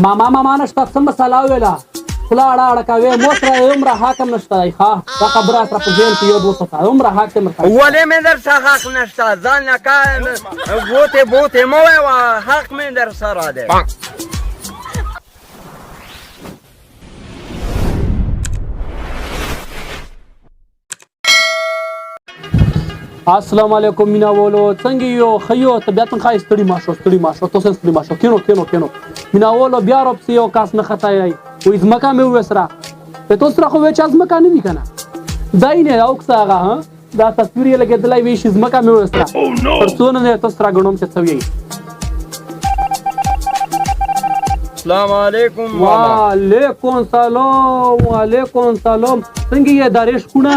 ماما نشته څه مسله وویله خوله اړه کوې مو سره عمره حق هم نشته دی ښه دا خبره سره په ذهن کې یاد وساته عمره حق دې مرته ولې مې در څه حق نشته ځان نه بوتې مه وایه حق مې در سره دی السلام علیکم میناولو څنګه یو ښه یو طبیعت ښه ستړي ما شو تاسو ستړي ما شو کینو میناولو بیا راپسې یو کاس نه خطایئ وایي ځمکه مې وویسره ته سره خو وایي چې ځمکه نه وي که نه دی نه اوکسه هغه دا تصویر یې لګېدلی وایي چې ځمکه مې وویسره تر څو نه دی تاسو سره ګڼم چې څه وایي السلام علیکم وعلیکم سلام څنګه یې دارې شکونه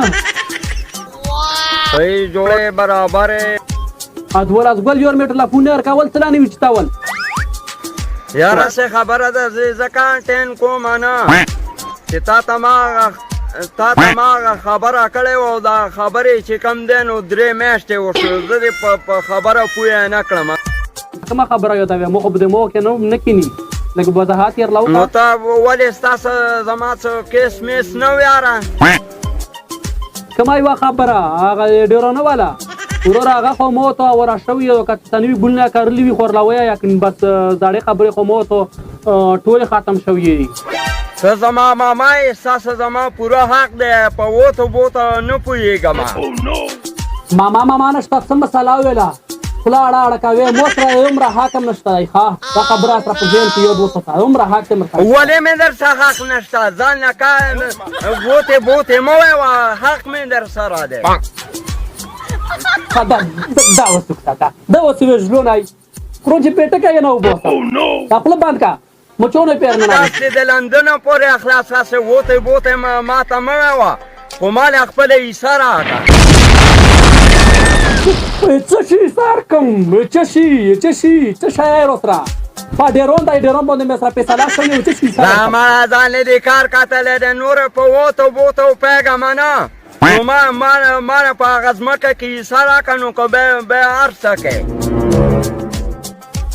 صحیح جوړې برابرې ادولاس ګل یور مې ټلیفون نه ورکول څه لا نه وي چتاول یاره څه خبره ده زه ځکه ټین کوم نه چې تا ته ما خبره کړې وه دا خبرې چې کم دی نو 3 میاشتې وشو زه دې په خبره پوه نه کړم کومه خبره یادوې مو خو په دې مو کې نه کیني لکه وضاحت یې راوکړه نو ته ولې ستاسو زما څه کیس میس نه و یاره کومه یوه خبره هغه ډېرانه والا ورور هغه خو مو ته ورا شوي او که څه ګل نه کرلي وي خورلاوی یقین بس زړې خبرې خو مو ته ټولې ختم شوي ته زما ماما یې ستاسو زما پوره حق دی په بوته نه پوهېږم ماما نشته څه مسله وویله خوله اړه کوې مو سره عمره حق هم نشته دی ښه دا خبره سره په ذهن کې یاد وساته عمره حق دې مرته ولې مې در څه حق نشته ځان نه بوتې مه وایه حق مې در سره دی دا وسوکته دا وسوې ژلونی کورون چې پیټه کوې نه وباسه دا خوله بند که مچونه پېر نه تاسې د لندنه پورې اخلاص هسې بوتې ما ته مه وایه خو ما له خپله حصه راکړه څه شي سر کوم څه شي یې سره په ډېرون باندې مې سره فیصله شوې څه شي دا ما ځان له دې کار کتلی دی نور په بوتو پوهېږم نه نو ما په هغه ځمکه کې حصه راکړه نو که بیا هر څه کوې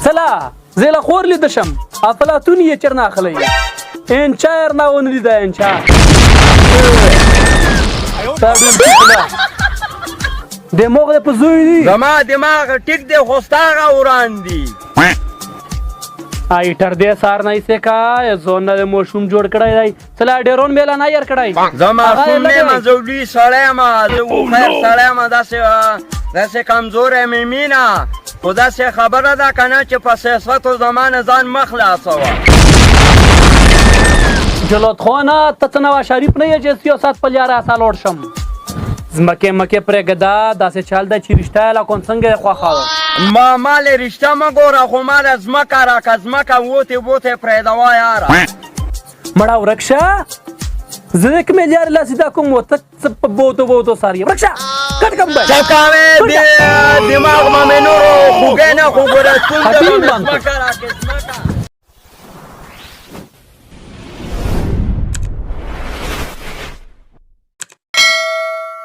سلا زه له خور لیده شم افلاطون یې چېر نه اخلی انچا یې رانه ونه لیده انچا دماغ دې په زوی دی زما دماغ ټیک دی خو ستا هغه وران دي ایټر دې سار نه ایسې کا زون نه موشوم جوړ کړی دی سلا ډېرون میله نه یار کړی زما کوم نه مزولي سړی یم زه خیر سړی یم داسې کمزوری مې مینه خو داسې خبره ده که نه چې په سیاستو زما نه ځان مه خلاصوه جلات خانه ته څه نوه شریف نه یې چې سیاست په لیاره سالوړ شم ځمکې مکې پرېږده داسې چل ده چې رشته یې لا کوم څنګه یې خوښه ده ما له رشته مه ګوره خو ما له ځمکه راکړه ځمکه بوتې پرېږدوه یاره مړه ورک شه زه د کومې لارې لا سیده کوم ته څه په بوتو سر یې ورک شه کټ کم به څه کوې دماغ به مې نورو خوږی نه خو ګوره ستونزه به مې ځمکه راکړې